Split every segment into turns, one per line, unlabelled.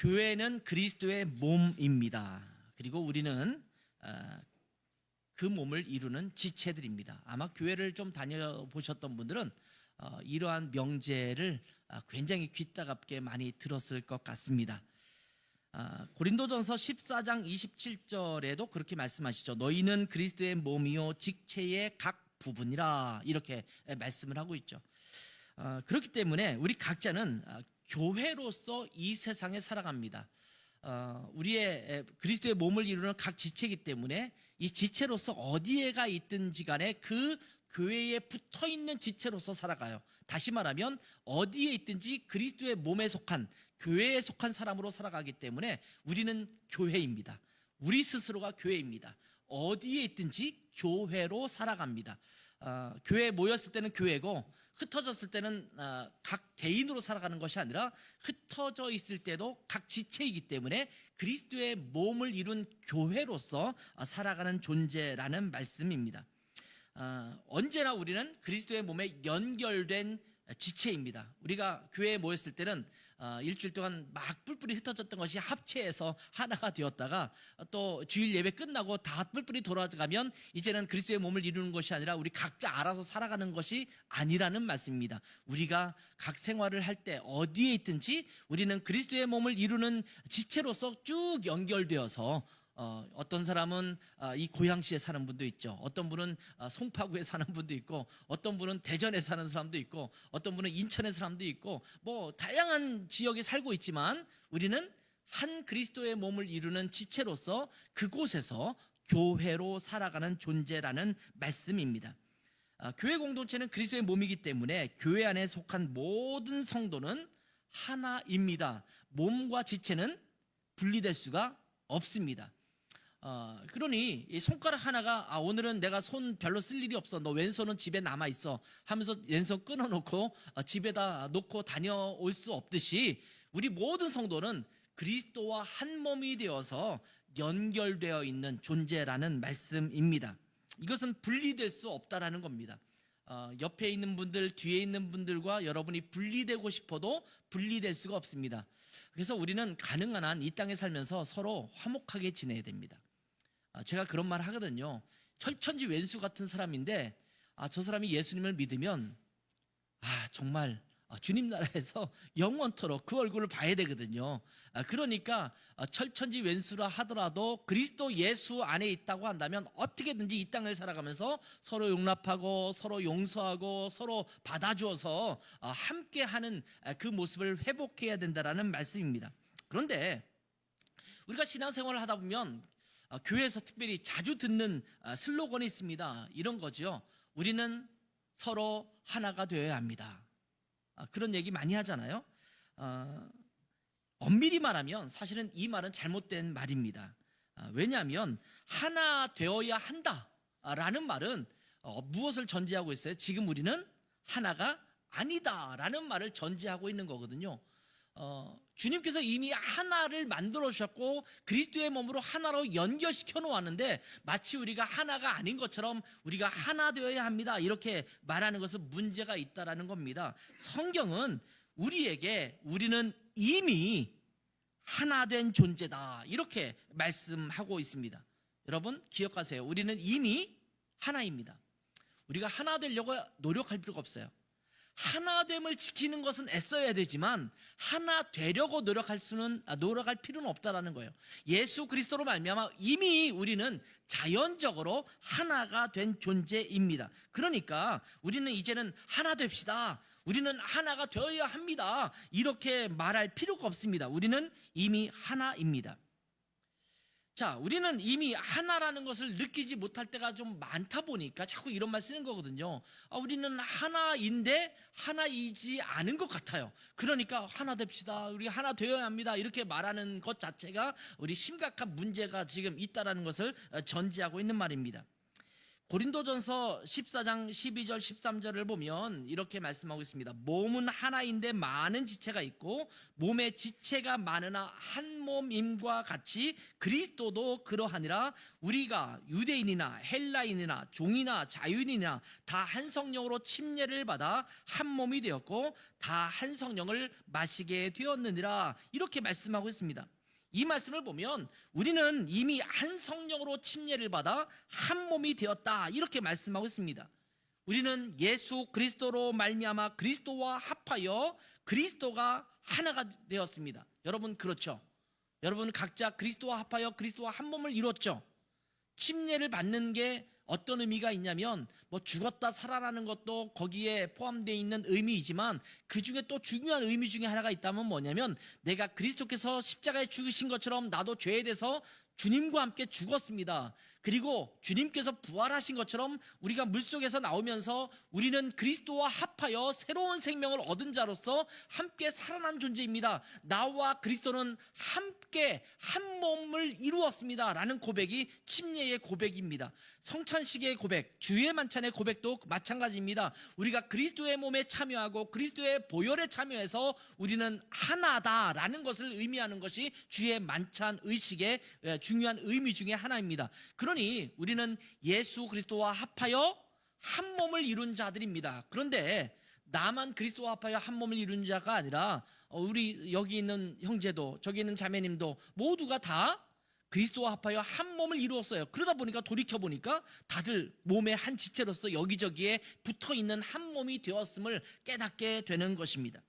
교회는 그리스도의 몸입니다. 그리고 우리는 그 몸을 이루는 지체들입니다. 아마 교회를 좀 다녀보셨던 분들은 이러한 명제를 굉장히 귀따갑게 많이 들었을 것 같습니다. 고린도전서 14장 27절에도 그렇게 말씀하시죠. 너희는 그리스도의 몸이요 직체의 각 부분이라, 이렇게 말씀을 하고 있죠. 그렇기 때문에 우리 각자는 교회로서 이 세상에 살아갑니다. 우리의 그리스도의 몸을 이루는 각 지체이기 때문에 이 지체로서 어디에가 있든지 간에 그 교회에 붙어있는 지체로서 살아가요. 다시 말하면 어디에 있든지 그리스도의 몸에 속한, 교회에 속한 사람으로 살아가기 때문에 우리는 교회입니다. 우리 스스로가 교회입니다. 어디에 있든지 교회로 살아갑니다. 교회에 모였을 때는 교회고, 흩어졌을 때는 각 개인으로 살아가는 것이 아니라 흩어져 있을 때도 각 지체이기 때문에 그리스도의 몸을 이룬 교회로서 살아가는 존재라는 말씀입니다. 언제나 우리는 그리스도의 몸에 연결된 지체입니다. 우리가 교회에 모였을 때는 일주일 동안 막 뿔뿔이 흩어졌던 것이 합체해서 하나가 되었다가 또 주일 예배 끝나고 다 뿔뿔이 돌아가면 이제는 그리스도의 몸을 이루는 것이 아니라 우리 각자 알아서 살아가는 것이 아니라는 말씀입니다. 우리가 각 생활을 할 때 어디에 있든지 우리는 그리스도의 몸을 이루는 지체로서 쭉 연결되어서 어떤 사람은 이 고양시에 사는 분도 있죠. 어떤 분은 송파구에 사는 분도 있고, 어떤 분은 대전에 사는 사람도 있고, 어떤 분은 인천에 사람도 있고, 뭐 다양한 지역에 살고 있지만 우리는 한 그리스도의 몸을 이루는 지체로서 그곳에서 교회로 살아가는 존재라는 말씀입니다. 교회 공동체는 그리스도의 몸이기 때문에 교회 안에 속한 모든 성도는 하나입니다. 몸과 지체는 분리될 수가 없습니다. 그러니 이 손가락 하나가 오늘은 내가 손 별로 쓸 일이 없어, 너 왼손은 집에 남아있어 하면서 왼손 끊어놓고 집에다 놓고 다녀올 수 없듯이 우리 모든 성도는 그리스도와 한 몸이 되어서 연결되어 있는 존재라는 말씀입니다. 이것은 분리될 수 없다라는 겁니다. 옆에 있는 분들, 뒤에 있는 분들과 여러분이 분리되고 싶어도 분리될 수가 없습니다. 그래서 우리는 가능한 한 이 땅에 살면서 서로 화목하게 지내야 됩니다. 제가 그런 말 하거든요. 철천지 왼수 같은 사람인데 저 사람이 예수님을 믿으면 정말 주님 나라에서 영원토록 그 얼굴을 봐야 되거든요. 그러니까 철천지 왼수라 하더라도 그리스도 예수 안에 있다고 한다면 어떻게든지 이 땅을 살아가면서 서로 용납하고 서로 용서하고 서로 받아주어서 함께하는 그 모습을 회복해야 된다라는 말씀입니다. 그런데 우리가 신앙생활을 하다 보면 교회에서 특별히 자주 듣는 슬로건이 있습니다. 이런 거죠. 우리는 서로 하나가 되어야 합니다. 그런 얘기 많이 하잖아요. 엄밀히 말하면 사실은 이 말은 잘못된 말입니다. 왜냐하면 하나 되어야 한다라는 말은 무엇을 전제하고 있어요? 지금 우리는 하나가 아니다라는 말을 전제하고 있는 거거든요. 주님께서 이미 하나를 만들어 주셨고 그리스도의 몸으로 하나로 연결시켜 놓았는데 마치 우리가 하나가 아닌 것처럼 우리가 하나 되어야 합니다 이렇게 말하는 것은 문제가 있다라는 겁니다. 성경은 우리에게 우리는 이미 하나 된 존재다 이렇게 말씀하고 있습니다. 여러분 기억하세요. 우리는 이미 하나입니다. 우리가 하나 되려고 노력할 필요가 없어요. 하나됨을 지키는 것은 애써야 되지만 하나 되려고 노력할 필요는 없다라는 거예요. 예수 그리스도로 말미암아 이미 우리는 자연적으로 하나가 된 존재입니다. 그러니까 우리는 이제는 하나 됩시다. 우리는 하나가 되어야 합니다. 이렇게 말할 필요가 없습니다. 우리는 이미 하나입니다. 자, 우리는 이미 하나라는 것을 느끼지 못할 때가 좀 많다 보니까 자꾸 이런 말 쓰는 거거든요. 우리는 하나인데 하나이지 않은 것 같아요. 그러니까 하나 됩시다. 우리 하나 되어야 합니다. 이렇게 말하는 것 자체가 우리 심각한 문제가 지금 있다라는 것을 전제하고 있는 말입니다. 고린도전서 14장 12절 13절을 보면 이렇게 말씀하고 있습니다. 몸은 하나인데 많은 지체가 있고 몸의 지체가 많으나 한 몸임과 같이 그리스도도 그러하니라. 우리가 유대인이나 헬라인이나 종이나 자유인이나 다 한 성령으로 침례를 받아 한 몸이 되었고 다 한 성령을 마시게 되었느니라. 이렇게 말씀하고 있습니다. 이 말씀을 보면 우리는 이미 한 성령으로 침례를 받아 한 몸이 되었다, 이렇게 말씀하고 있습니다. 우리는 예수 그리스도로 말미암아 그리스도와 합하여 그리스도가 하나가 되었습니다. 여러분 그렇죠? 여러분 각자 그리스도와 합하여 그리스도와 한 몸을 이뤘죠? 침례를 받는 게 어떤 의미가 있냐면 뭐 죽었다 살아나는 것도 거기에 포함되어 있는 의미이지만 그 중에 또 중요한 의미 중에 하나가 있다면 뭐냐면 내가 그리스도께서 십자가에 죽으신 것처럼 나도 죄에 대해서 주님과 함께 죽었습니다. 그리고 주님께서 부활하신 것처럼 우리가 물속에서 나오면서 우리는 그리스도와 합하여 새로운 생명을 얻은 자로서 함께 살아난 존재입니다. 나와 그리스도는 함께 한 몸을 이루었습니다 라는 고백이 침례의 고백입니다. 성찬식의 고백, 주의 만찬의 고백도 마찬가지입니다. 우리가 그리스도의 몸에 참여하고 그리스도의 보혈에 참여해서 우리는 하나다라는 것을 의미하는 것이 주의 만찬 의식의 중요한 의미 중에 하나입니다. 그러니 우리는 예수 그리스도와 합하여 한 몸을 이룬 자들입니다. 그런데 나만 그리스도와 합하여 한 몸을 이룬 자가 아니라 우리 여기 있는 형제도 저기 있는 자매님도 모두가 다 그리스도와 합하여 한 몸을 이루었어요. 그러다 보니까 돌이켜보니까 다들 몸의 한 지체로서 여기저기에 붙어있는 한 몸이 되었음을 깨닫게 되는 것입니다.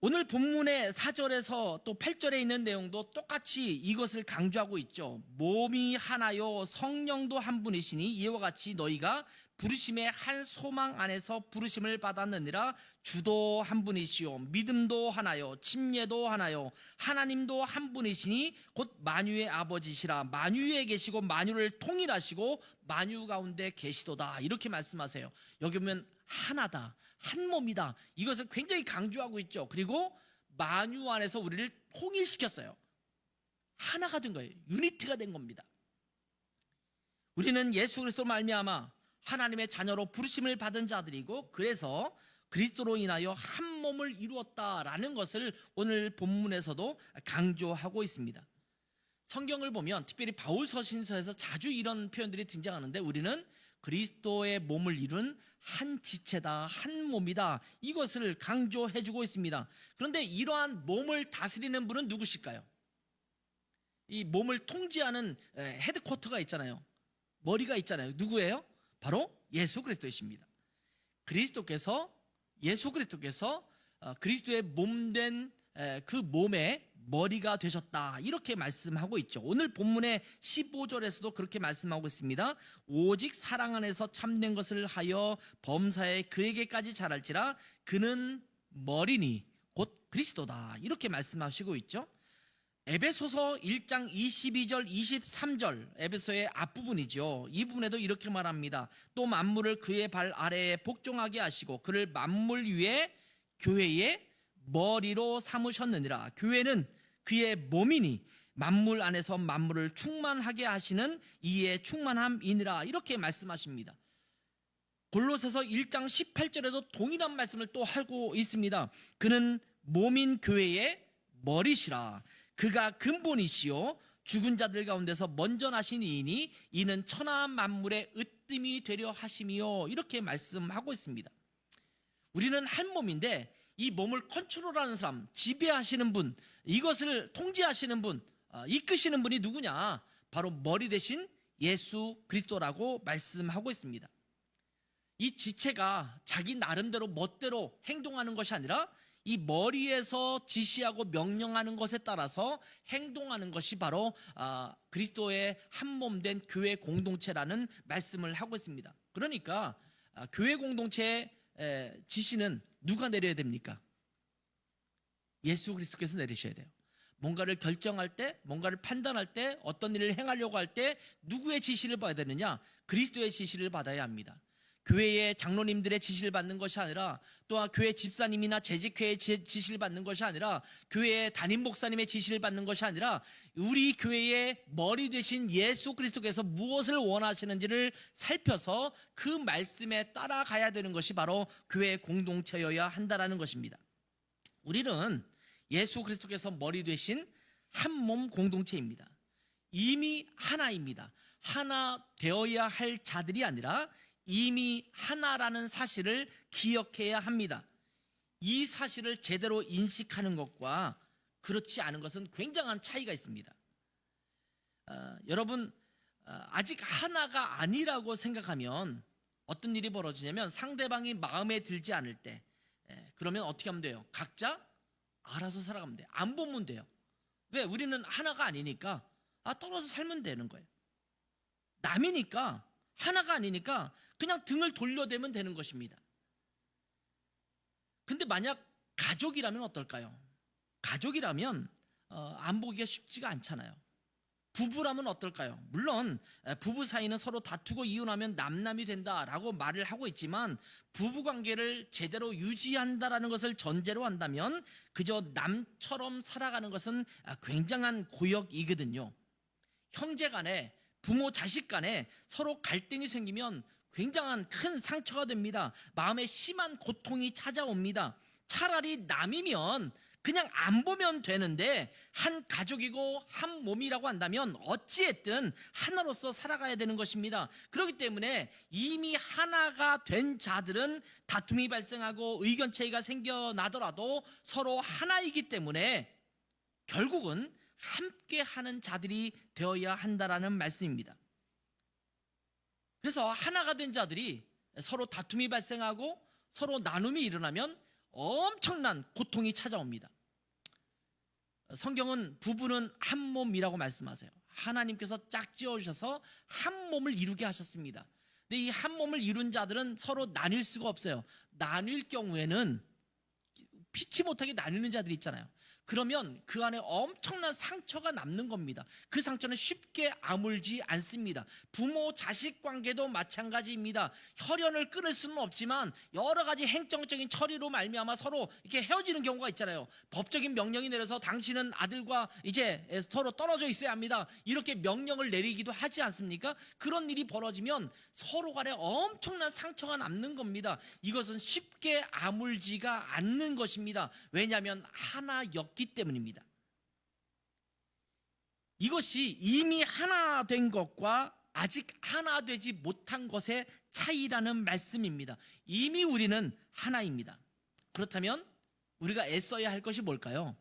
오늘 본문의 4절에서 또 8절에 있는 내용도 똑같이 이것을 강조하고 있죠. 몸이 하나요 성령도 한 분이시니 이와 같이 너희가 부르심의 한 소망 안에서 부르심을 받았느니라. 주도 한 분이시요 믿음도 하나요 침례도 하나요 하나님도 한 분이시니 곧 만유의 아버지시라. 만유에 계시고 만유를 통일하시고 만유 가운데 계시도다, 이렇게 말씀하세요. 여기 보면 하나다, 한 몸이다, 이것을 굉장히 강조하고 있죠. 그리고 만유 안에서 우리를 통일시켰어요. 하나가 된 거예요. 유니티가 된 겁니다. 우리는 예수 그리스도 말미암아 하나님의 자녀로 부르심을 받은 자들이고 그래서 그리스도로 인하여 한 몸을 이루었다라는 것을 오늘 본문에서도 강조하고 있습니다. 성경을 보면 특별히 바울 서신서에서 자주 이런 표현들이 등장하는데 우리는 그리스도의 몸을 이룬 한 지체다, 한 몸이다, 이것을 강조해주고 있습니다. 그런데 이러한 몸을 다스리는 분은 누구실까요? 이 몸을 통제하는 헤드쿼터가 있잖아요. 머리가 있잖아요. 누구예요? 바로 예수 그리스도이십니다. 예수 그리스도께서 그리스도의 몸된 그 몸의 머리가 되셨다, 이렇게 말씀하고 있죠. 오늘 본문의 15절에서도 그렇게 말씀하고 있습니다. 오직 사랑 안에서 참된 것을 하여 범사에 그에게까지 자랄지라. 그는 머리니 곧 그리스도다, 이렇게 말씀하시고 있죠. 에베소서 1장 22절 23절, 에베소의 앞부분이죠. 이 부분에도 이렇게 말합니다. 또 만물을 그의 발 아래에 복종하게 하시고 그를 만물 위에 교회의 머리로 삼으셨느니라. 교회는 그의 몸이니 만물 안에서 만물을 충만하게 하시는 이의 충만함이니라, 이렇게 말씀하십니다. 골로새서 1장 18절에도 동일한 말씀을 또 하고 있습니다. 그는 몸인 교회의 머리시라. 그가 근본이시요 죽은 자들 가운데서 먼저 나신 이이니 이는 천하 만물의 으뜸이 되려 하심이요, 이렇게 말씀하고 있습니다. 우리는 한 몸인데 이 몸을 컨트롤하는 사람, 지배하시는 분, 이것을 통제하시는 분, 이끄시는 분이 누구냐? 바로 머리 대신 예수 그리스도라고 말씀하고 있습니다. 이 지체가 자기 나름대로 멋대로 행동하는 것이 아니라 이 머리에서 지시하고 명령하는 것에 따라서 행동하는 것이 바로 그리스도의 한 몸 된 교회 공동체라는 말씀을 하고 있습니다. 그러니까 교회 공동체의 지시는 누가 내려야 됩니까? 예수 그리스도께서 내리셔야 돼요. 뭔가를 결정할 때, 뭔가를 판단할 때, 어떤 일을 행하려고 할 때 누구의 지시를 받아야 되느냐? 그리스도의 지시를 받아야 합니다. 교회의 장로님들의 지시를 받는 것이 아니라, 또한 교회 집사님이나 재직회의 지시를 받는 것이 아니라, 교회의 담임 목사님의 지시를 받는 것이 아니라, 우리 교회의 머리 되신 예수 그리스도께서 무엇을 원하시는지를 살펴서 그 말씀에 따라가야 되는 것이 바로 교회 공동체여야 한다는 것입니다. 우리는 예수 그리스도께서 머리 되신 한 몸 공동체입니다. 이미 하나입니다. 하나 되어야 할 자들이 아니라 이미 하나라는 사실을 기억해야 합니다. 이 사실을 제대로 인식하는 것과 그렇지 않은 것은 굉장한 차이가 있습니다. 여러분, 아직 하나가 아니라고 생각하면 어떤 일이 벌어지냐면, 상대방이 마음에 들지 않을 때, 그러면 어떻게 하면 돼요? 각자 알아서 살아가면 돼요. 안 보면 돼요. 왜? 우리는 하나가 아니니까 떨어져 살면 되는 거예요. 남이니까, 하나가 아니니까 그냥 등을 돌려대면 되는 것입니다. 근데 만약 가족이라면 어떨까요? 가족이라면 안 보기가 쉽지가 않잖아요. 부부라면 어떨까요? 물론 부부 사이는 서로 다투고 이혼하면 남남이 된다라고 말을 하고 있지만, 부부관계를 제대로 유지한다라는 것을 전제로 한다면 그저 남처럼 살아가는 것은 굉장한 고역이거든요. 형제간에, 부모 자식 간에 서로 갈등이 생기면 굉장한 큰 상처가 됩니다. 마음에 심한 고통이 찾아옵니다. 차라리 남이면 그냥 안 보면 되는데, 한 가족이고 한 몸이라고 한다면 어찌했든 하나로서 살아가야 되는 것입니다. 그렇기 때문에 이미 하나가 된 자들은 다툼이 발생하고 의견 차이가 생겨나더라도 서로 하나이기 때문에 결국은 함께 하는 자들이 되어야 한다라는 말씀입니다. 그래서 하나가 된 자들이 서로 다툼이 발생하고 서로 나눔이 일어나면 엄청난 고통이 찾아옵니다. 성경은 부부는 한 몸이라고 말씀하세요. 하나님께서 짝지어 주셔서 한 몸을 이루게 하셨습니다. 근데 이 한 몸을 이룬 자들은 서로 나뉠 수가 없어요. 나뉠 경우에는 피치 못하게 나누는 자들이 있잖아요. 그러면 그 안에 엄청난 상처가 남는 겁니다. 그 상처는 쉽게 아물지 않습니다. 부모 자식 관계도 마찬가지입니다. 혈연을 끊을 수는 없지만 여러 가지 행정적인 처리로 말미암아 서로 이렇게 헤어지는 경우가 있잖아요. 법적인 명령이 내려서 당신은 아들과 이제 서로 떨어져 있어야 합니다, 이렇게 명령을 내리기도 하지 않습니까? 그런 일이 벌어지면 서로 간에 엄청난 상처가 남는 겁니다. 이것은 쉽게 아물지가 않는 것입니다. 왜냐하면 하나였기 때문입니다. 이것이 이미 하나 된 것과 아직 하나 되지 못한 것의 차이라는 말씀입니다. 이미 우리는 하나입니다. 그렇다면 우리가 애써야 할 것이 뭘까요?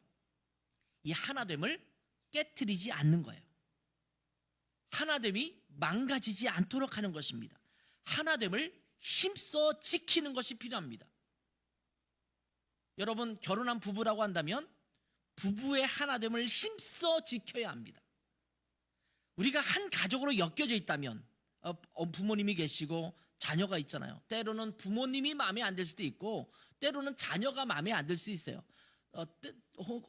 이 하나됨을 깨트리지 않는 거예요. 하나됨이 망가지지 않도록 하는 것입니다. 하나됨을 힘써 지키는 것이 필요합니다. 여러분, 결혼한 부부라고 한다면 부부의 하나됨을 힘써 지켜야 합니다. 우리가 한 가족으로 엮여져 있다면, 부모님이 계시고 자녀가 있잖아요. 때로는 부모님이 마음에 안 들 수도 있고 때로는 자녀가 마음에 안 들 수 있어요.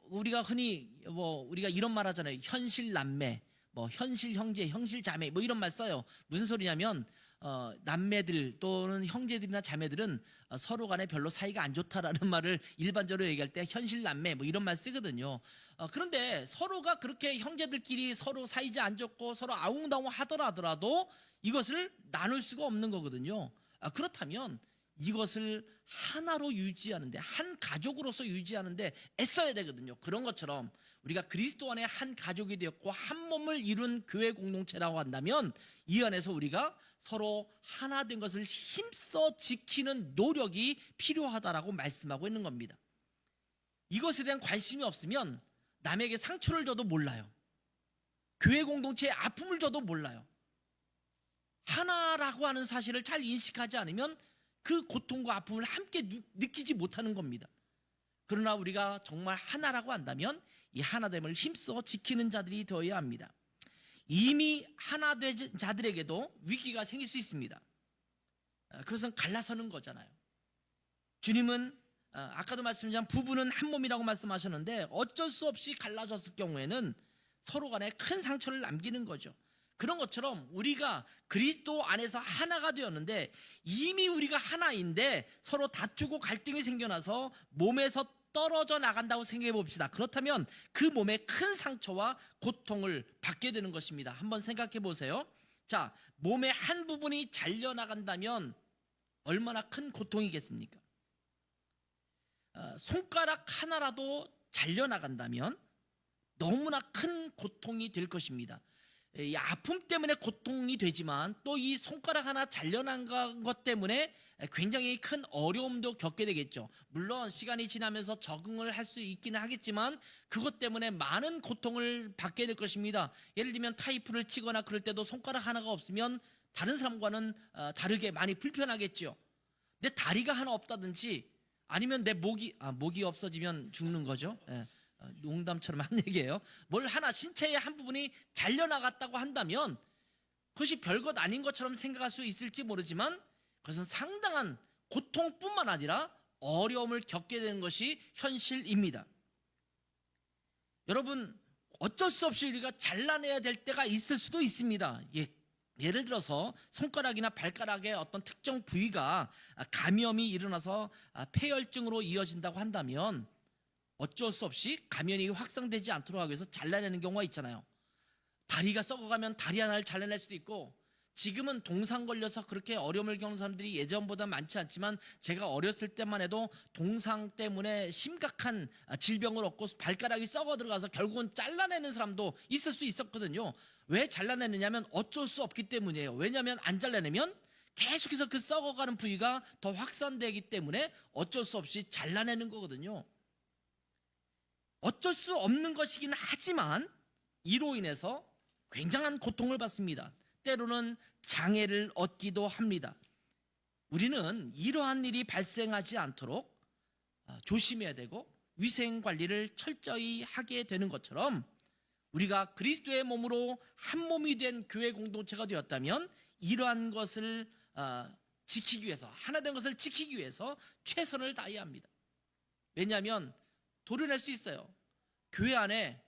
우리가 흔히 우리가 이런 말 하잖아요. 현실 남매, 현실 형제, 현실 자매, 이런 말 써요. 무슨 소리냐면 남매들 또는 형제들이나 자매들은 서로 간에 별로 사이가 안 좋다라는 말을 일반적으로 얘기할 때 현실 남매 이런 말 쓰거든요. 그런데 서로가 그렇게 형제들끼리 서로 사이가 안 좋고 서로 아웅다웅 하더라도 이것을 나눌 수가 없는 거거든요. 그렇다면 이것을 하나로 유지하는데, 한 가족으로서 유지하는데 애써야 되거든요. 그런 것처럼 우리가 그리스도 안에 한 가족이 되었고 한 몸을 이룬 교회 공동체라고 한다면 이 안에서 우리가 서로 하나 된 것을 힘써 지키는 노력이 필요하다라고 말씀하고 있는 겁니다. 이것에 대한 관심이 없으면 남에게 상처를 줘도 몰라요. 교회 공동체에 아픔을 줘도 몰라요. 하나라고 하는 사실을 잘 인식하지 않으면 그 고통과 아픔을 함께 느끼지 못하는 겁니다. 그러나 우리가 정말 하나라고 한다면 이 하나됨을 힘써 지키는 자들이 되어야 합니다. 이미 하나 된 자들에게도 위기가 생길 수 있습니다. 그것은 갈라서는 거잖아요. 주님은 아까도 말씀드렸지만 부부는 한 몸이라고 말씀하셨는데 어쩔 수 없이 갈라졌을 경우에는 서로 간에 큰 상처를 남기는 거죠. 그런 것처럼 우리가 그리스도 안에서 하나가 되었는데 이미 우리가 하나인데 서로 다투고 갈등이 생겨나서 몸에서 떨어져 나간다고 생각해 봅시다. 그렇다면 그 몸에 큰 상처와 고통을 받게 되는 것입니다. 한번 생각해 보세요. 자, 몸의 한 부분이 잘려나간다면 얼마나 큰 고통이겠습니까? 손가락 하나라도 잘려나간다면 너무나 큰 고통이 될 것입니다. 이 아픔 때문에 고통이 되지만 또 이 손가락 하나 잘려나간 것 때문에 굉장히 큰 어려움도 겪게 되겠죠. 물론 시간이 지나면서 적응을 할 수 있기는 하겠지만 그것 때문에 많은 고통을 받게 될 것입니다. 예를 들면 타이프를 치거나 그럴 때도 손가락 하나가 없으면 다른 사람과는 다르게 많이 불편하겠죠. 내 다리가 하나 없다든지 아니면 내 목이 없어지면 죽는 거죠. 예. 농담처럼 한 얘기예요. 뭘 하나 신체의 한 부분이 잘려나갔다고 한다면 그것이 별것 아닌 것처럼 생각할 수 있을지 모르지만 그것은 상당한 고통뿐만 아니라 어려움을 겪게 되는 것이 현실입니다. 여러분, 어쩔 수 없이 우리가 잘라내야 될 때가 있을 수도 있습니다. 예를 들어서 손가락이나 발가락의 어떤 특정 부위가 감염이 일어나서 폐혈증으로 이어진다고 한다면 어쩔 수 없이 감염이 확산되지 않도록 하기 위해서 잘라내는 경우가 있잖아요. 다리가 썩어가면 다리 하나를 잘라낼 수도 있고, 지금은 동상 걸려서 그렇게 어려움을 겪는 사람들이 예전보다 많지 않지만 제가 어렸을 때만 해도 동상 때문에 심각한 질병을 얻고 발가락이 썩어 들어가서 결국은 잘라내는 사람도 있을 수 있었거든요. 왜 잘라내느냐면 어쩔 수 없기 때문이에요. 왜냐하면 안 잘라내면 계속해서 그 썩어가는 부위가 더 확산되기 때문에 어쩔 수 없이 잘라내는 거거든요. 어쩔 수 없는 것이긴 하지만 이로 인해서 굉장한 고통을 받습니다. 때로는 장애를 얻기도 합니다. 우리는 이러한 일이 발생하지 않도록 조심해야 되고 위생 관리를 철저히 하게 되는 것처럼 우리가 그리스도의 몸으로 한 몸이 된 교회 공동체가 되었다면 이러한 것을 지키기 위해서, 하나 된 것을 지키기 위해서 최선을 다해야 합니다. 왜냐하면 도려낼 수 있어요. 교회 안에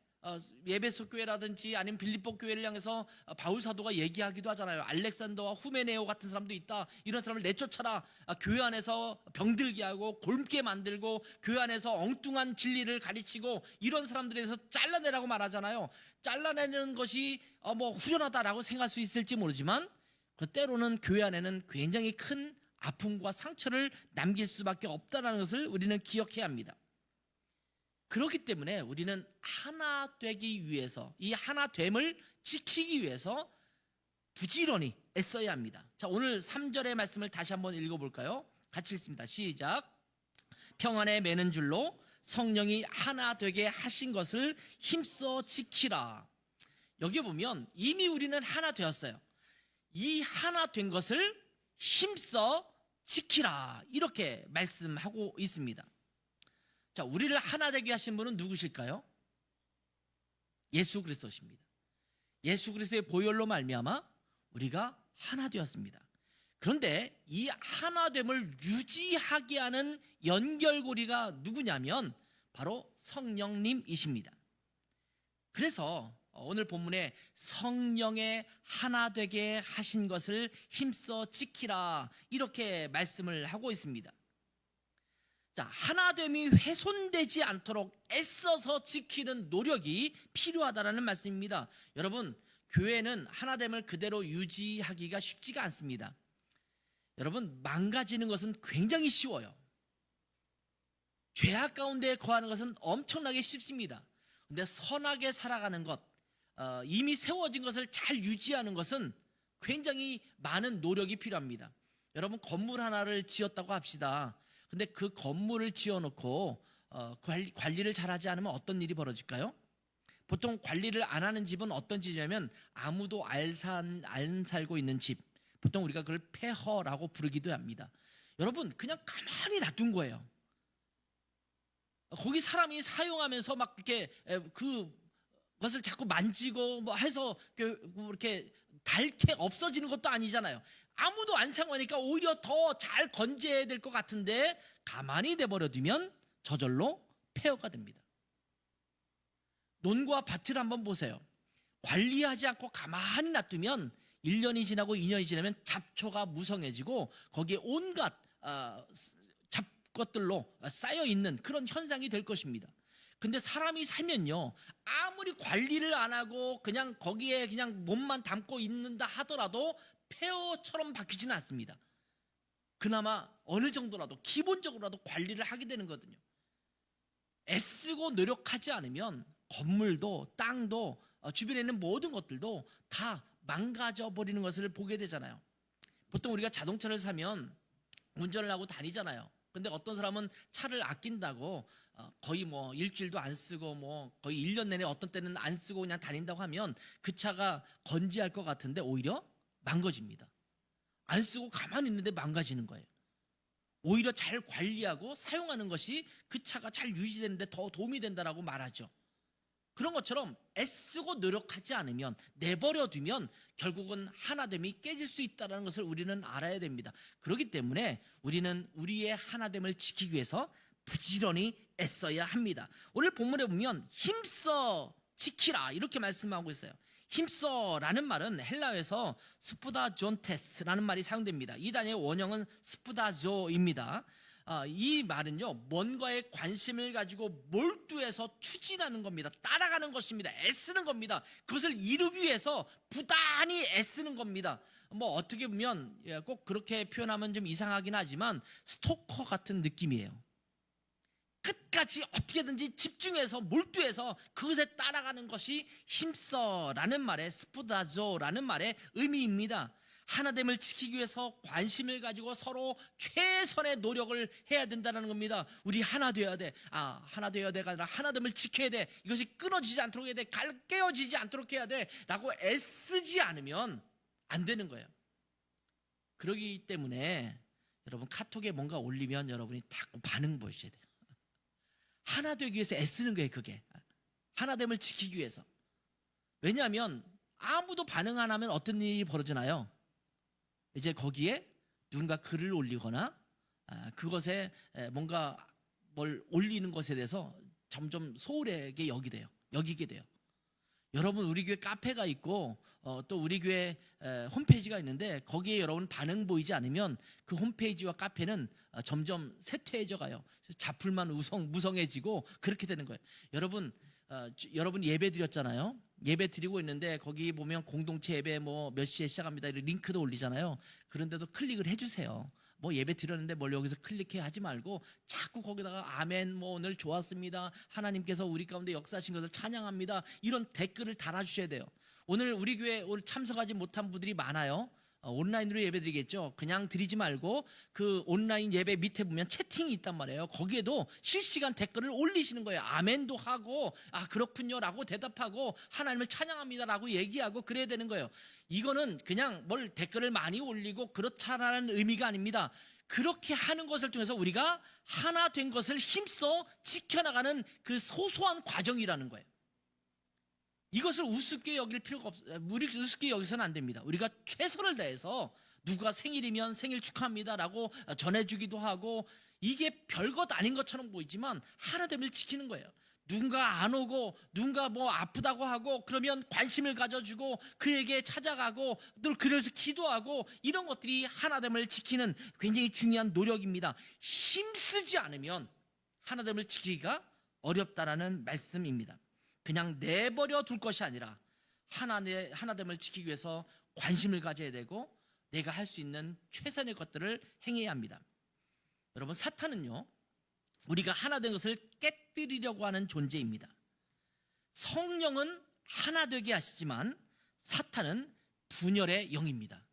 예배소 교회라든지 아니면 빌립보 교회를 향해서 바울 사도가 얘기하기도 하잖아요. 알렉산더와 후메네오 같은 사람도 있다. 이런 사람을 내쫓아라. 교회 안에서 병들게 하고 곪게 만들고 교회 안에서 엉뚱한 진리를 가르치고 이런 사람들에 대해서 잘라내라고 말하잖아요. 잘라내는 것이 후련하다라고 생각할 수 있을지 모르지만 그 때로는 교회 안에는 굉장히 큰 아픔과 상처를 남길 수밖에 없다는 것을 우리는 기억해야 합니다. 그렇기 때문에 우리는 하나 되기 위해서, 이 하나됨을 지키기 위해서 부지런히 애써야 합니다. 자, 오늘 3절의 말씀을 다시 한번 읽어볼까요? 같이 읽습니다. 시작. 평안에 매는 줄로 성령이 하나 되게 하신 것을 힘써 지키라. 여기 보면 이미 우리는 하나 되었어요. 이 하나 된 것을 힘써 지키라, 이렇게 말씀하고 있습니다. 자, 우리를 하나 되게 하신 분은 누구실까요? 예수 그리스도십니다. 예수 그리스도의 보혈로 말미암아 우리가 하나 되었습니다. 그런데 이 하나됨을 유지하게 하는 연결고리가 누구냐면 바로 성령님이십니다. 그래서 오늘 본문에 성령의 하나 되게 하신 것을 힘써 지키라, 이렇게 말씀을 하고 있습니다. 자, 하나됨이 훼손되지 않도록 애써서 지키는 노력이 필요하다는 말씀입니다. 여러분, 교회는 하나됨을 그대로 유지하기가 쉽지가 않습니다. 여러분, 망가지는 것은 굉장히 쉬워요. 죄악 가운데 거하는 것은 엄청나게 쉽습니다. 근데 선하게 살아가는 것, 이미 세워진 것을 잘 유지하는 것은 굉장히 많은 노력이 필요합니다. 여러분, 건물 하나를 지었다고 합시다. 근데 그 건물을 지어놓고 관리를 잘하지 않으면 어떤 일이 벌어질까요? 보통 관리를 안 하는 집은 어떤 집이냐면 아무도 안 살고 있는 집, 보통 우리가 그걸 폐허라고 부르기도 합니다. 여러분, 그냥 가만히 놔둔 거예요. 거기 사람이 사용하면서 막 이렇게 그것을 자꾸 만지고 뭐 해서 이렇게 닳게 없어지는 것도 아니잖아요. 아무도 안 사용하니까 오히려 더 잘 건재해야 될 것 같은데 가만히 내버려두면 저절로 폐허가 됩니다. 논과 밭을 한번 보세요. 관리하지 않고 가만히 놔두면 1년이 지나고 2년이 지나면 잡초가 무성해지고 거기에 온갖 잡것들로 쌓여 있는 그런 현상이 될 것입니다. 근데 사람이 살면요, 아무리 관리를 안 하고 그냥 거기에 그냥 몸만 담고 있는다 하더라도 폐허처럼 바뀌지는 않습니다. 그나마 어느 정도라도 기본적으로라도 관리를 하게 되는 거거든요. 애쓰고 노력하지 않으면 건물도 땅도 주변에 있는 모든 것들도 다 망가져 버리는 것을 보게 되잖아요. 보통 우리가 자동차를 사면 운전을 하고 다니잖아요. 근데 어떤 사람은 차를 아낀다고 거의 뭐 일주일도 안 쓰고 뭐 거의 1년 내내 어떤 때는 안 쓰고 그냥 다닌다고 하면 그 차가 건재할 것 같은데 오히려 망가집니다. 안 쓰고 가만히 있는데 망가지는 거예요. 오히려 잘 관리하고 사용하는 것이 그 차가 잘 유지되는데 더 도움이 된다라고 말하죠. 그런 것처럼 애쓰고 노력하지 않으면, 내버려 두면 결국은 하나됨이 깨질 수 있다는 것을 우리는 알아야 됩니다. 그렇기 때문에 우리는 우리의 하나됨을 지키기 위해서 부지런히 애써야 합니다. 오늘 본문에 보면 힘써 지키라 이렇게 말씀하고 있어요. 힘써라는 말은 헬라어에서 스푸다존테스라는 말이 사용됩니다. 이 단어의 원형은 스푸다조입니다. 이 말은요, 뭔가에 관심을 가지고 몰두해서 추진하는 겁니다. 따라가는 것입니다. 애쓰는 겁니다. 그것을 이루기 위해서 부단히 애쓰는 겁니다. 뭐 어떻게 보면 꼭 그렇게 표현하면 좀 이상하긴 하지만 스토커 같은 느낌이에요. 끝까지 어떻게든지 집중해서 몰두해서 그것에 따라가는 것이 힘써라는 말의 스푸다조라는 말의 의미입니다. 하나됨을 지키기 위해서 관심을 가지고 서로 최선의 노력을 해야 된다는 겁니다. 우리 하나 되어야 돼. 하나 되어야 돼가 아니라 하나됨을 지켜야 돼. 이것이 끊어지지 않도록 해야 돼. 깨어지지 않도록 해야 돼. 라고 애쓰지 않으면 안 되는 거예요. 그러기 때문에 여러분 카톡에 뭔가 올리면 여러분이 자꾸 반응 보여줘야 돼요. 하나 되기 위해서 애쓰는 거예요. 그게 하나됨을 지키기 위해서. 왜냐하면 아무도 반응 안 하면 어떤 일이 벌어지나요? 이제 거기에 누군가 글을 올리거나 그것에 뭔가 뭘 올리는 것에 대해서 점점 소홀하게 여기게 돼요. 여러분 우리 교회 카페가 있고 또 우리 교회 홈페이지가 있는데 거기에 여러분 반응 보이지 않으면 그 홈페이지와 카페는 점점 쇠퇴해져 가요. 자풀만 무성해지고 그렇게 되는 거예요. 여러분 예배 드렸잖아요. 예배 드리고 있는데 거기 보면 공동체 예배 뭐 몇 시에 시작합니다 이런 링크도 올리잖아요. 그런데도 클릭을 해주세요. 뭐 예배 드렸는데 뭘 여기서 클릭해 하지 말고 자꾸 거기다가 아멘 뭐 오늘 좋았습니다, 하나님께서 우리 가운데 역사하신 것을 찬양합니다, 이런 댓글을 달아주셔야 돼요. 오늘 우리 교회 오늘 참석하지 못한 분들이 많아요. 온라인으로 예배 드리겠죠. 그냥 드리지 말고 그 온라인 예배 밑에 보면 채팅이 있단 말이에요. 거기에도 실시간 댓글을 올리시는 거예요. 아멘도 하고 그렇군요 라고 대답하고 하나님을 찬양합니다 라고 얘기하고 그래야 되는 거예요. 이거는 그냥 뭘 댓글을 많이 올리고 그렇다라는 의미가 아닙니다. 그렇게 하는 것을 통해서 우리가 하나 된 것을 힘써 지켜나가는 그 소소한 과정이라는 거예요. 이것을 우습게 여길 필요가 없어요. 우습게 여기서는 안 됩니다. 우리가 최선을 다해서 누가 생일이면 생일 축하합니다라고 전해주기도 하고, 이게 별것 아닌 것처럼 보이지만 하나됨을 지키는 거예요. 누군가 안 오고 누군가 뭐 아프다고 하고 그러면 관심을 가져주고 그에게 찾아가고 또 그래서 기도하고, 이런 것들이 하나됨을 지키는 굉장히 중요한 노력입니다. 힘쓰지 않으면 하나됨을 지키기가 어렵다라는 말씀입니다. 그냥 내버려 둘 것이 아니라 하나됨을 지키기 위해서 관심을 가져야 되고 내가 할 수 있는 최선의 것들을 행해야 합니다. 여러분 사탄은요, 우리가 하나된 것을 깨뜨리려고 하는 존재입니다. 성령은 하나 되게 하시지만 사탄은 분열의 영입니다.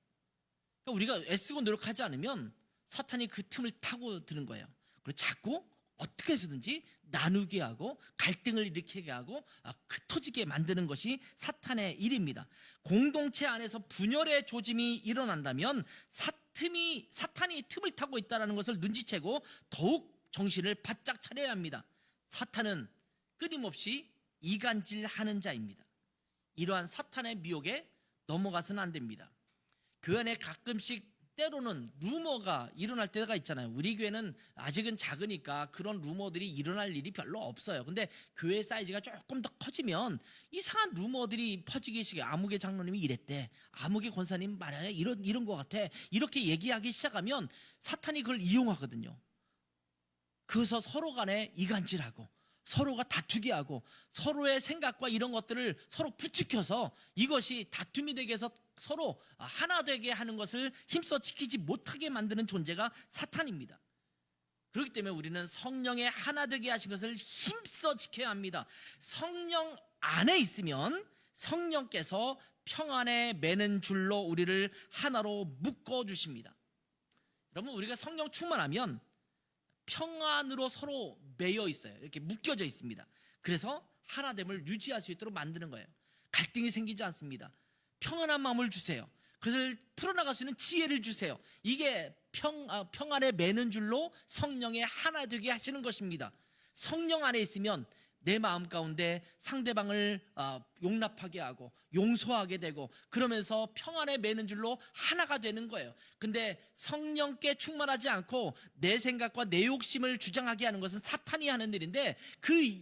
그러니까 우리가 애쓰고 노력하지 않으면 사탄이 그 틈을 타고 드는 거예요. 그리고 자꾸 어떻게 해서든지 나누게 하고 갈등을 일으키게 하고 흩어지게 만드는 것이 사탄의 일입니다. 공동체 안에서 분열의 조짐이 일어난다면 사탄이 틈을 타고 있다는 것을 눈치채고 더욱 정신을 바짝 차려야 합니다. 사탄은 끊임없이 이간질하는 자입니다. 이러한 사탄의 미혹에 넘어가서는 안 됩니다. 교회 안에 가끔씩 때로는 루머가 일어날 때가 있잖아요. 우리 교회는 아직은 작으니까 그런 루머들이 일어날 일이 별로 없어요. 근데 교회 사이즈가 조금 더 커지면 이상한 루머들이 퍼지기 시작해. 아무개 장로님이 이랬대, 아무개 권사님 말이야 이런 것 같아, 이렇게 얘기하기 시작하면 사탄이 그걸 이용하거든요. 그래서 서로 간에 이간질하고 서로가 다투게 하고 서로의 생각과 이런 것들을 서로 부추겨서 이것이 다툼이 되게 해서 서로 하나 되게 하는 것을 힘써 지키지 못하게 만드는 존재가 사탄입니다. 그렇기 때문에 우리는 성령의 하나 되게 하신 것을 힘써 지켜야 합니다. 성령 안에 있으면 성령께서 평안에 매는 줄로 우리를 하나로 묶어주십니다. 여러분, 우리가 성령 충만하면 평안으로 서로 매여 있어요. 이렇게 묶여져 있습니다. 그래서 하나됨을 유지할 수 있도록 만드는 거예요. 갈등이 생기지 않습니다. 평안한 마음을 주세요. 그것을 풀어나갈 수 있는 지혜를 주세요. 이게 평안에 매는 줄로 성령의 하나 되게 하시는 것입니다. 성령 안에 있으면 내 마음 가운데 상대방을 용납하게 하고 용서하게 되고 그러면서 평안에 매는 줄로 하나가 되는 거예요. 근데 성령께 충만하지 않고 내 생각과 내 욕심을 주장하게 하는 것은 사탄이 하는 일인데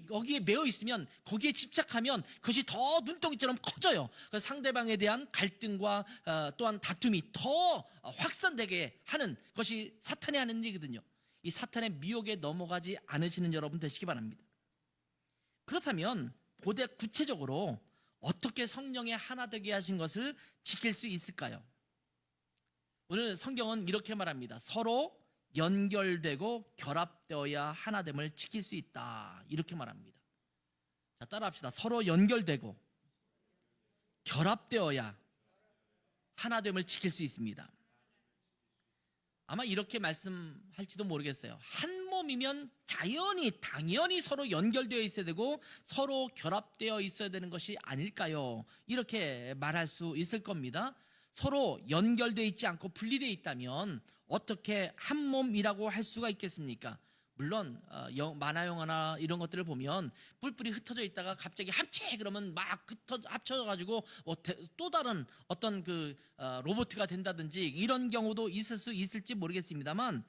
거기에 매여 있으면, 거기에 집착하면 그것이 더 눈덩이처럼 커져요. 그래서 상대방에 대한 갈등과 또한 다툼이 더 확산되게 하는 것이 사탄이 하는 일이거든요. 이 사탄의 미혹에 넘어가지 않으시는 여러분 되시기 바랍니다. 그렇다면 보다 구체적으로 어떻게 성령의 하나 되게 하신 것을 지킬 수 있을까요? 오늘 성경은 이렇게 말합니다. 서로 연결되고 결합되어야 하나됨을 지킬 수 있다, 이렇게 말합니다. 자, 따라합시다. 서로 연결되고 결합되어야 하나됨을 지킬 수 있습니다. 아마 이렇게 말씀할지도 모르겠어요. 한 몸이면 당연히 서로 연결되어 있어야 되고 서로 결합되어 있어야 되는 것이 아닐까요? 이렇게 말할 수 있을 겁니다. 서로 연결되어 있지 않고 분리되어 있다면 어떻게 한 몸이라고 할 수가 있겠습니까? 물론 만화 영화나 이런 것들을 보면 뿔뿔이 흩어져 있다가 갑자기 합체 그러면 막 합쳐져가지고 또 다른 어떤 로봇가 된다든지 이런 경우도 있을 수 있을지 모르겠습니다만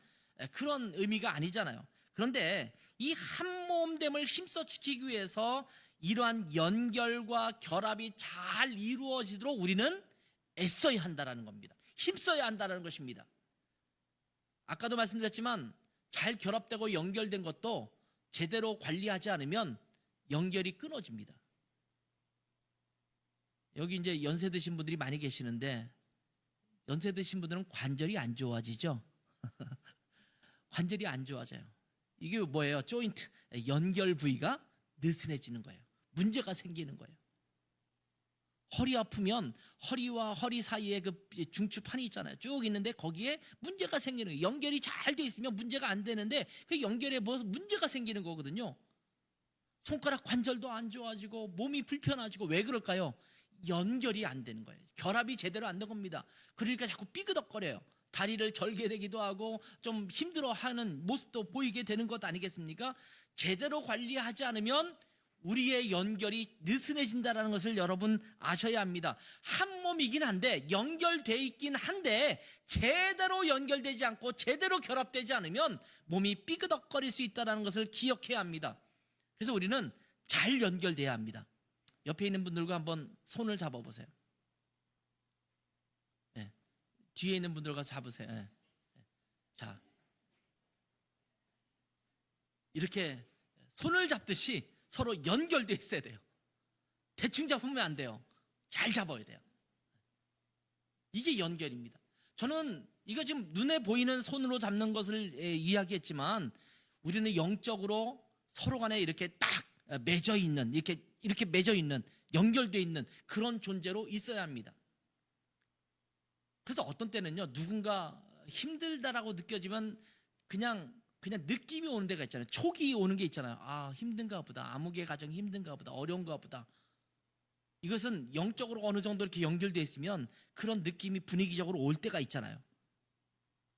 그런 의미가 아니잖아요. 그런데 이 한 몸됨을 힘써 지키기 위해서 이러한 연결과 결합이 잘 이루어지도록 우리는 애써야 한다는 겁니다. 힘써야 한다는 것입니다. 아까도 말씀드렸지만 잘 결합되고 연결된 것도 제대로 관리하지 않으면 연결이 끊어집니다. 여기 이제 연세 드신 분들이 많이 계시는데 연세 드신 분들은 관절이 안 좋아지죠? 관절이 안 좋아져요. 이게 뭐예요? 조인트, 연결 부위가 느슨해지는 거예요. 문제가 생기는 거예요. 허리 아프면 허리와 허리 사이에 그 중추판이 있잖아요. 쭉 있는데 거기에 문제가 생기는 거예요. 연결이 잘 돼 있으면 문제가 안 되는데 그 연결에 문제가 생기는 거거든요. 손가락 관절도 안 좋아지고 몸이 불편해지고. 왜 그럴까요? 연결이 안 되는 거예요. 결합이 제대로 안 된 겁니다. 그러니까 자꾸 삐그덕거려요. 다리를 절게 되기도 하고 좀 힘들어하는 모습도 보이게 되는 것 아니겠습니까? 제대로 관리하지 않으면 우리의 연결이 느슨해진다는 것을 여러분 아셔야 합니다. 한 몸이긴 한데 연결되어 있긴 한데 제대로 연결되지 않고 제대로 결합되지 않으면 몸이 삐그덕거릴 수 있다는 것을 기억해야 합니다. 그래서 우리는 잘 연결돼야 합니다. 옆에 있는 분들과 한번 손을 잡아보세요. 네. 뒤에 있는 분들과 잡으세요. 네. 자, 이렇게 손을 잡듯이 서로 연결돼 있어야 돼요. 대충 잡으면 안 돼요. 잘 잡아야 돼요. 이게 연결입니다. 저는 이거 지금 눈에 보이는 손으로 잡는 것을 이야기했지만 우리는 영적으로 서로 간에 이렇게 딱 맺어 있는, 이렇게 맺어 있는, 연결돼 있는 그런 존재로 있어야 합니다. 그래서 어떤 때는요, 누군가 힘들다라고 느껴지면 그냥 느낌이 오는 데가 있잖아요. 촉이 오는 게 있잖아요. 아, 힘든가 보다. 아무개 가정이 힘든가 보다. 어려운가 보다. 이것은 영적으로 어느 정도 이렇게 연결되어 있으면 그런 느낌이 분위기적으로 올 때가 있잖아요.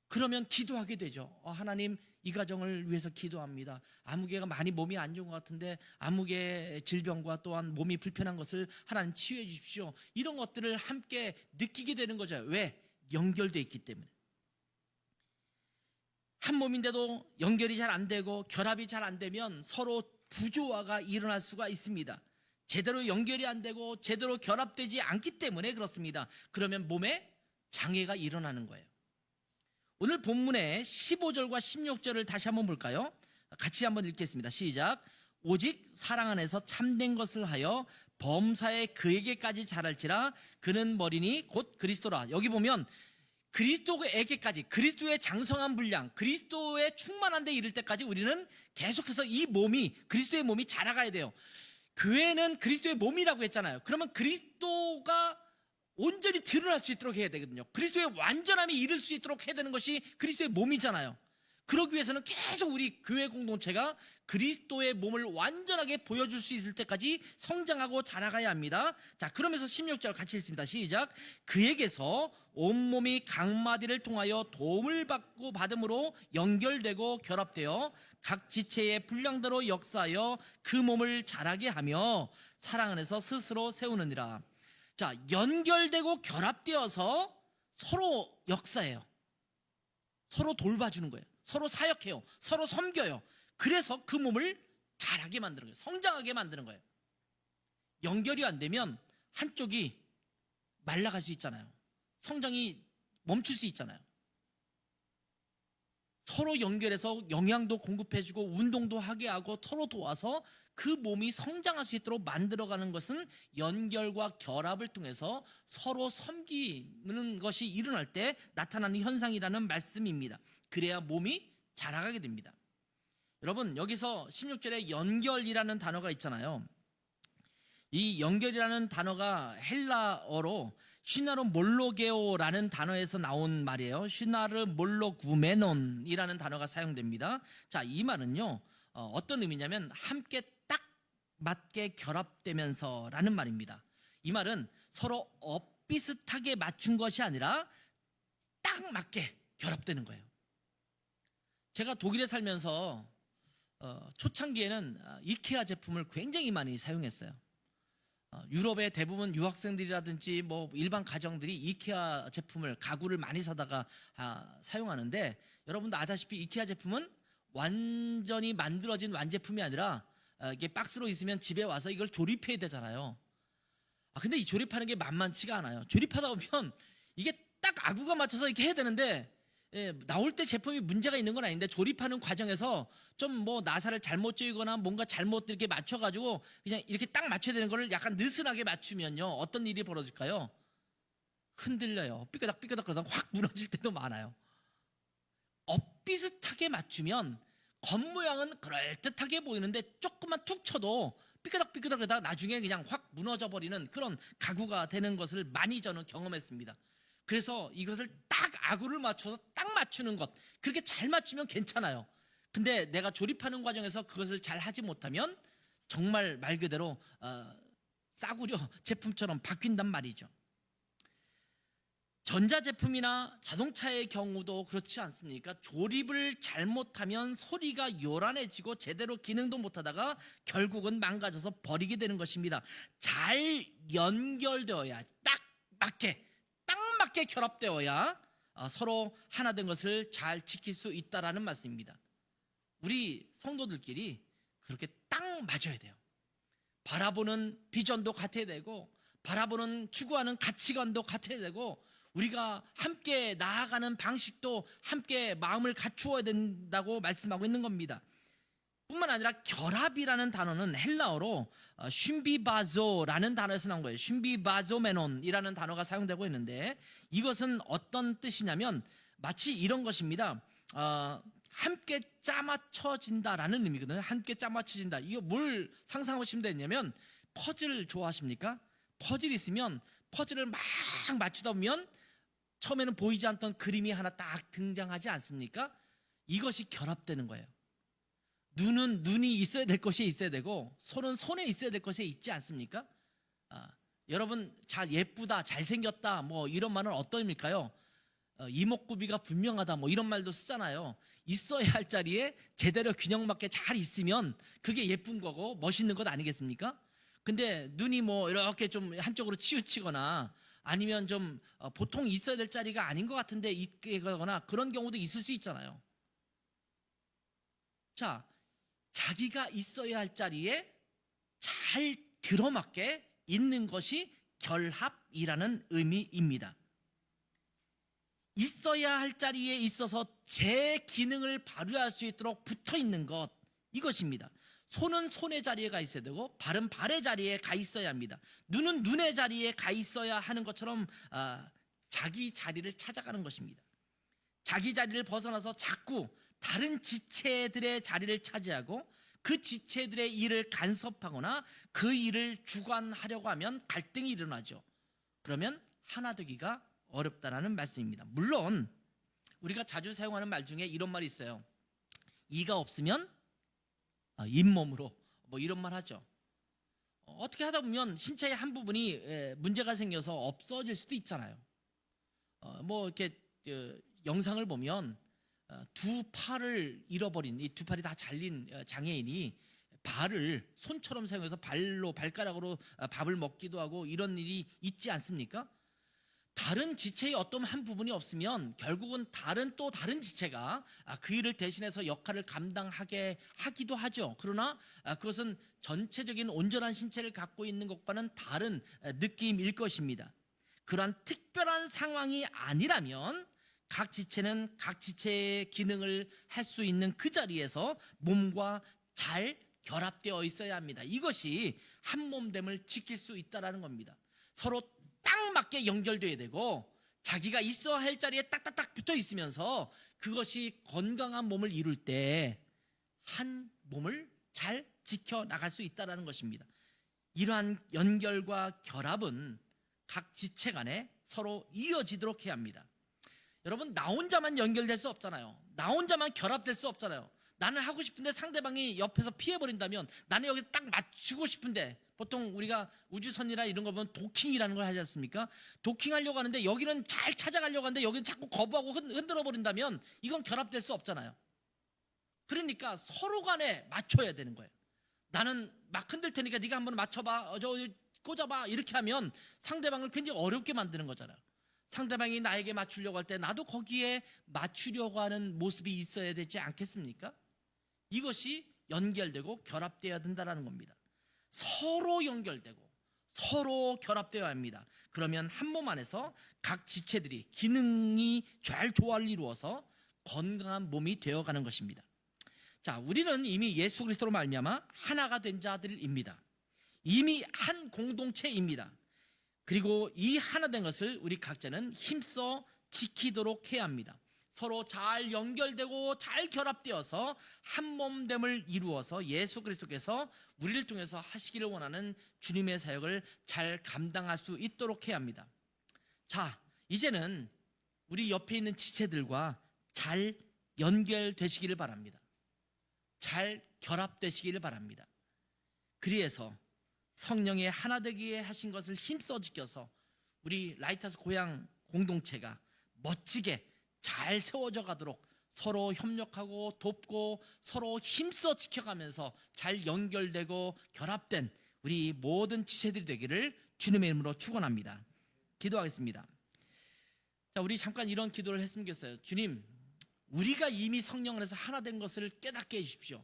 그러면 기도하게 되죠. 하나님, 이 가정을 위해서 기도합니다. 아무개가 많이 몸이 안 좋은 것 같은데 아무개 질병과 또한 몸이 불편한 것을 하나님 치유해 주십시오. 이런 것들을 함께 느끼게 되는 거죠. 왜? 연결되어 있기 때문에. 한 몸인데도 연결이 잘 안 되고 결합이 잘 안 되면 서로 부조화가 일어날 수가 있습니다. 제대로 연결이 안 되고 제대로 결합되지 않기 때문에 그렇습니다. 그러면 몸에 장애가 일어나는 거예요. 오늘 본문의 15절과 16절을 다시 한번 볼까요? 같이 한번 읽겠습니다. 시작. 오직 사랑 안에서 참된 것을 하여 범사에 그에게까지 자랄지라. 그는 머리니 곧 그리스도라. 여기 보면 그리스도에게까지, 그리스도의 장성한 분량, 그리스도의 충만한 데 이를 때까지 우리는 계속해서 이 몸이, 그리스도의 몸이 자라가야 돼요. 교회는 그리스도의 몸이라고 했잖아요. 그러면 그리스도가 온전히 드러날 수 있도록 해야 되거든요. 그리스도의 완전함이 이룰 수 있도록 해야 되는 것이 그리스도의 몸이잖아요. 그러기 위해서는 계속 우리 교회 공동체가 그리스도의 몸을 완전하게 보여줄 수 있을 때까지 성장하고 자라가야 합니다. 자, 그러면서 16절 같이 읽습니다. 시작. 그에게서 온몸이 각 마디를 통하여 도움을 받고 받음으로 연결되고 결합되어 각 지체의 분량대로 역사하여 그 몸을 자라게 하며 사랑 안에서 스스로 세우느니라. 자, 연결되고 결합되어서 서로 역사해요. 서로 돌봐주는 거예요. 서로 사역해요. 서로 섬겨요. 그래서 그 몸을 자라게 만드는 거예요. 성장하게 만드는 거예요. 연결이 안 되면 한쪽이 말라갈 수 있잖아요. 성장이 멈출 수 있잖아요. 서로 연결해서 영양도 공급해주고 운동도 하게 하고 서로 도와서 그 몸이 성장할 수 있도록 만들어가는 것은 연결과 결합을 통해서 서로 섬기는 것이 일어날 때 나타나는 현상이라는 말씀입니다. 그래야 몸이 자라가게 됩니다. 여러분, 여기서 16절에 연결이라는 단어가 있잖아요. 이 연결이라는 단어가 헬라어로 시나르 몰로게오라는 단어에서 나온 말이에요. 시나르 몰로구메논이라는 단어가 사용됩니다. 자, 이 말은요, 어떤 의미냐면 함께 딱 맞게 결합되면서라는 말입니다. 이 말은 서로 비슷하게 맞춘 것이 아니라 딱 맞게 결합되는 거예요. 제가 독일에 살면서 초창기에는 이케아 제품을 굉장히 많이 사용했어요. 유럽의 대부분 유학생들이라든지 뭐 일반 가정들이 이케아 제품을, 가구를 많이 사다가 사용하는데, 여러분도 아다시피 이케아 제품은 완전히 만들어진 완제품이 아니라 이게 박스로 있으면 집에 와서 이걸 조립해야 되잖아요. 근데 이 조립하는 게 만만치가 않아요. 조립하다 보면 이게 딱 아구가 맞춰서 이렇게 해야 되는데, 나올 때 제품이 문제가 있는 건 아닌데 조립하는 과정에서 좀 뭐 나사를 잘못 조이거나 뭔가 잘못 이렇게 맞춰가지고 그냥 이렇게 딱 맞춰야 되는 거를 약간 느슨하게 맞추면요, 어떤 일이 벌어질까요? 흔들려요. 삐끄덕 그러다 확 무너질 때도 많아요. 엇비슷하게 맞추면 겉모양은 그럴듯하게 보이는데 조금만 툭 쳐도 삐끄덕 그러다 나중에 그냥 확 무너져 버리는 그런 가구가 되는 것을 많이 저는 경험했습니다. 그래서 이것을 딱 아구를 맞춰서 딱 맞추는 것, 그렇게 잘 맞추면 괜찮아요. 근데 내가 조립하는 과정에서 그것을 잘 하지 못하면 정말 말 그대로 싸구려 제품처럼 바뀐단 말이죠. 전자제품이나 자동차의 경우도 그렇지 않습니까? 조립을 잘못하면 소리가 요란해지고 제대로 기능도 못하다가 결국은 망가져서 버리게 되는 것입니다. 잘 연결되어야, 딱 맞게 결합되어야 서로 하나 된 것을 잘 지킬 수 있다라는 말씀입니다. 우리 성도들끼리 그렇게 딱 맞아야 돼요. 바라보는 비전도 같아야 되고, 바라보는 추구하는 가치관도 같아야 되고, 우리가 함께 나아가는 방식도 함께 마음을 갖추어야 된다고 말씀하고 있는 겁니다. 뿐만 아니라 결합이라는 단어는 헬라어로 슌비바조라는 단어에서 나온 거예요. 슌비바조메논이라는 단어가 사용되고 있는데, 이것은 어떤 뜻이냐면 마치 이런 것입니다. 함께 짜맞춰진다라는 의미거든요. 함께 짜맞춰진다. 이거 뭘 상상하시면 되냐면, 퍼즐 좋아하십니까? 퍼즐 있으면 퍼즐을 막 맞추다 보면 처음에는 보이지 않던 그림이 하나 딱 등장하지 않습니까? 이것이 결합되는 거예요. 눈은 눈이 있어야 될 것이 있어야 되고, 손은 손에 있어야 될 것이 있지 않습니까? 여러분, 잘 예쁘다, 잘생겼다, 뭐 이런 말은 어떤 의미일까요? 이목구비가 분명하다, 뭐 이런 말도 쓰잖아요. 있어야 할 자리에 제대로 균형 맞게 잘 있으면 그게 예쁜 거고 멋있는 것 아니겠습니까? 근데 눈이 뭐 이렇게 좀 한쪽으로 치우치거나 아니면 좀 보통 있어야 될 자리가 아닌 것 같은데 있게 거나 그런 경우도 있을 수 있잖아요. 자, 자기가 있어야 할 자리에 잘 들어맞게 있는 것이 결합이라는 의미입니다. 있어야 할 자리에 있어서 제 기능을 발휘할 수 있도록 붙어 있는 것, 이것입니다. 손은 손의 자리에 가 있어야 되고 발은 발의 자리에 가 있어야 합니다. 눈은 눈의 자리에 가 있어야 하는 것처럼 자기 자리를 찾아가는 것입니다. 자기 자리를 벗어나서 자꾸 다른 지체들의 자리를 차지하고 그 지체들의 일을 간섭하거나 그 일을 주관하려고 하면 갈등이 일어나죠. 그러면 하나 되기가 어렵다라는 말씀입니다. 물론 우리가 자주 사용하는 말 중에 이런 말이 있어요. 이가 없으면 잇몸으로, 뭐 이런 말 하죠. 어떻게 하다 보면 신체의 한 부분이 문제가 생겨서 없어질 수도 있잖아요. 뭐 이렇게 영상을 보면 두 팔을 잃어버린, 이 두 팔이 다 잘린 장애인이 발을 손처럼 사용해서 발가락으로 밥을 먹기도 하고 이런 일이 있지 않습니까? 다른 지체의 어떤 한 부분이 없으면 결국은 다른 지체가 그 일을 대신해서 역할을 감당하게 하기도 하죠. 그러나 그것은 전체적인 온전한 신체를 갖고 있는 것과는 다른 느낌일 것입니다. 그러한 특별한 상황이 아니라면 각 지체는 각 지체의 기능을 할 수 있는 그 자리에서 몸과 잘 결합되어 있어야 합니다. 이것이 한 몸됨을 지킬 수 있다는 겁니다. 서로 딱 맞게 연결돼야 되고 자기가 있어야 할 자리에 딱딱딱 붙어 있으면서 그것이 건강한 몸을 이룰 때 한 몸을 잘 지켜나갈 수 있다는 것입니다. 이러한 연결과 결합은 각 지체 간에 서로 이어지도록 해야 합니다. 여러분, 나 혼자만 연결될 수 없잖아요. 나 혼자만 결합될 수 없잖아요. 나는 하고 싶은데 상대방이 옆에서 피해버린다면 나는 여기 딱 맞추고 싶은데, 보통 우리가 우주선이나 이런 거 보면 도킹이라는 걸 하지 않습니까? 도킹하려고 하는데 여기는 잘 찾아가려고 하는데 여기는 자꾸 거부하고 흔들어 버린다면 이건 결합될 수 없잖아요. 그러니까 서로 간에 맞춰야 되는 거예요. 나는 막 흔들 테니까 네가 한번 맞춰봐, 꽂아봐, 이렇게 하면 상대방을 굉장히 어렵게 만드는 거잖아요. 상대방이 나에게 맞추려고 할 때 나도 거기에 맞추려고 하는 모습이 있어야 되지 않겠습니까? 이것이 연결되고 결합되어야 된다는 겁니다. 서로 연결되고 서로 결합되어야 합니다. 그러면 한 몸 안에서 각 지체들이 기능이 잘 조화를 이루어서 건강한 몸이 되어가는 것입니다. 자, 우리는 이미 예수 그리스도로 말미암아 하나가 된 자들입니다. 이미 한 공동체입니다. 그리고 이 하나 된 것을 우리 각자는 힘써 지키도록 해야 합니다. 서로 잘 연결되고 잘 결합되어서 한 몸됨을 이루어서 예수 그리스도께서 우리를 통해서 하시기를 원하는 주님의 사역을 잘 감당할 수 있도록 해야 합니다. 자, 이제는 우리 옆에 있는 지체들과 잘 연결되시기를 바랍니다. 잘 결합되시기를 바랍니다. 그래서 성령의 하나 되기에 하신 것을 힘써 지켜서 우리 라이트하우스 고향 공동체가 멋지게 잘 세워져 가도록 서로 협력하고 돕고 서로 힘써 지켜가면서 잘 연결되고 결합된 우리 모든 지체들이 되기를 주님의 이름으로 축원합니다. 기도하겠습니다. 자, 우리 잠깐 이런 기도를 했으면 좋겠어요. 주님, 우리가 이미 성령 안에서 하나 된 것을 깨닫게 해주십시오.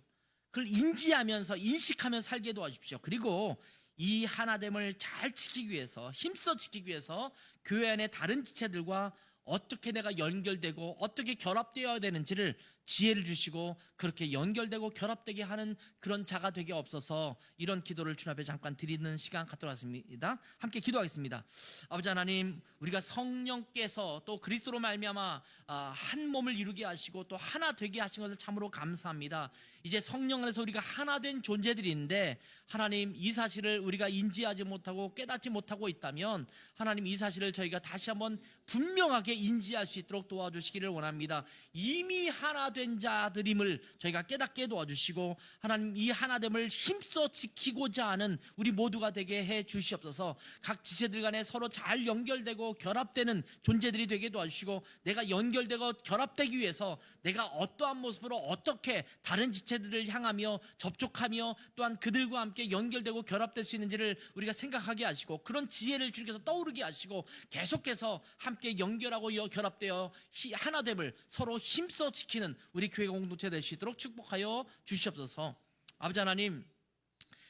그걸 인지하면서 인식하면서 살게 도와주십시오. 그리고 이 하나됨을 잘 지키기 위해서, 힘써 지키기 위해서 교회 안의 다른 지체들과 어떻게 내가 연결되고 어떻게 결합되어야 되는지를 지혜를 주시고 그렇게 연결되고 결합되게 하는 그런 자가 되게 없어서 이런 기도를 주님 앞에 잠깐 드리는 시간 갖도록 하겠습니다. 함께 기도하겠습니다. 아버지 하나님, 우리가 성령께서 또 그리스도로 말미암아 한 몸을 이루게 하시고 또 하나 되게 하신 것을 참으로 감사합니다. 이제 성령 안에서 우리가 하나 된 존재들이 있는데 하나님, 이 사실을 우리가 인지하지 못하고 깨닫지 못하고 있다면 하나님, 이 사실을 저희가 다시 한번 분명하게 인지할 수 있도록 도와주시기를 원합니다. 이미 하나 된 자들임을 저희가 깨닫게 도와주시고 하나님, 이 하나됨을 힘써 지키고자 하는 우리 모두가 되게 해 주시옵소서. 각 지체들 간에 서로 잘 연결되고 결합되는 존재들이 되게 도와주시고 내가 연결되고 결합되기 위해서 내가 어떠한 모습으로 어떻게 다른 지체들을 향하며 접촉하며 또한 그들과 함께 연결되고 결합될 수 있는지를 우리가 생각하게 하시고 그런 지혜를 주님께서 떠오르게 하시고 계속해서 함께 연결하고 결합되어 하나됨을 서로 힘써 지키는 우리 교회 공동체 될 수 있도록 축복하여 주시옵소서. 아버지 하나님,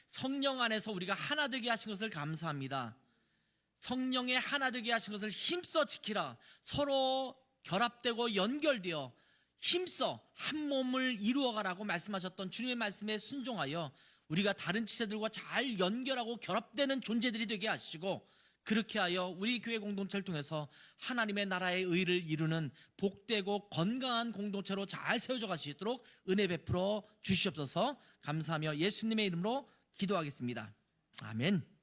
성령 안에서 우리가 하나 되게 하신 것을 감사합니다. 성령의 하나 되게 하신 것을 힘써 지키라. 서로 결합되고 연결되어 힘써 한 몸을 이루어가라고 말씀하셨던 주님의 말씀에 순종하여 우리가 다른 지체들과 잘 연결하고 결합되는 존재들이 되게 하시고, 그렇게 하여 우리 교회 공동체를 통해서 하나님의 나라의 의를 이루는 복되고 건강한 공동체로 잘 세워져 갈 수 있도록 은혜 베풀어 주시옵소서. 감사하며 예수님의 이름으로 기도하겠습니다. 아멘.